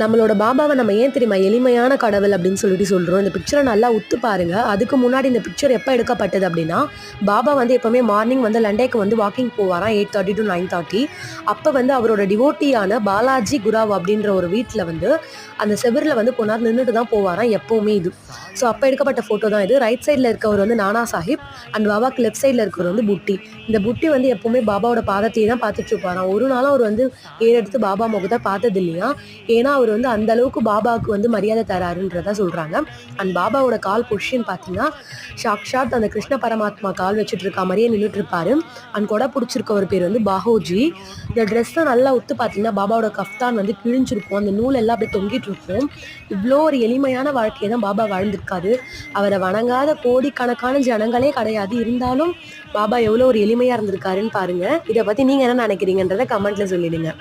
நம்மளோட பாபாவை நம்ம ஏன் தெரியுமா எளிமையான கடவுள் அப்படின்னு சொல்லிட்டு சொல்கிறோம். இந்த பிக்சரை நல்லா உத்து பாருங்க. அதுக்கு முன்னாடி இந்த பிக்சர் எப்போ எடுக்கப்பட்டது அப்படின்னா, பாபா வந்து எப்போவுமே மார்னிங் வந்து லண்டேக்கு வந்து வாக்கிங் போவாராம் 8:30 to 9:30. அப்போ வந்து அவரோட டிவோட்டியான பாலாஜி குராவ் அப்படின்ற ஒரு வீட்டில் வந்து அந்த செவரில் வந்து கொண்டாந்து நின்றுட்டு தான் போவாராம் எப்போவுமே இது. ஸோ அப்போ எடுக்கப்பட்ட ஃபோட்டோ தான் இது. ரைட் சைடில் இருக்கவர் வந்து நானா சாஹிப் அண்ட் பாபாக்கு லெஃப்ட் சைடில் இருக்கவர் வந்து புட்டி. இந்த புட்டி வந்து எப்போவுமே பாபாவோட பாதத்தையே தான் பார்த்துட்டு இருப்பாராம். ஒரு நாளும் அவர் வந்து ஏறெடுத்து பாபா முகத்தை பார்த்தது இல்லையா. ஏன்னா அவர் வந்து அந்த அளவுக்கு பாபாவுக்கு வந்து மரியாதை தராருன்றத சொல்கிறாங்க. அண்ட் பாபாவோட கால் பொசிஷன் பார்த்தீங்கன்னா சாக்ஷாத் அந்த கிருஷ்ண பரமாத்மா கால் வச்சுட்டு இருக்க மாதிரியே நின்றுட்டு இருப்பாரு. அண்ட் கொடை பிடிச்சிருக்க ஒரு பேர் வந்து பாஹோஜி. இந்த ட்ரெஸ்ஸை நல்லா உத்து பார்த்தீங்கன்னா பாபாவோட கஃப்தான் வந்து கிழிஞ்சிருக்கும். அந்த நூல் எல்லாம் அப்படியே தொங்கிட்டு இருக்கும். இவ்வளோ ஒரு எளிமையான வாழ்க்கையை தான் பாபா வாழ்ந்திருக்காரு. அவரை வணங்காத கோடிக்கணக்கான ஜனங்களே கிடையாது. இருந்தாலும் பாபா எவ்வளோ ஒரு எளிமையாக இருந்திருக்காருன்னு பாருங்க. இதை பற்றி நீங்கள் என்ன நினைக்கிறீங்கன்றதை கமெண்ட்ல சொல்லிடுங்க.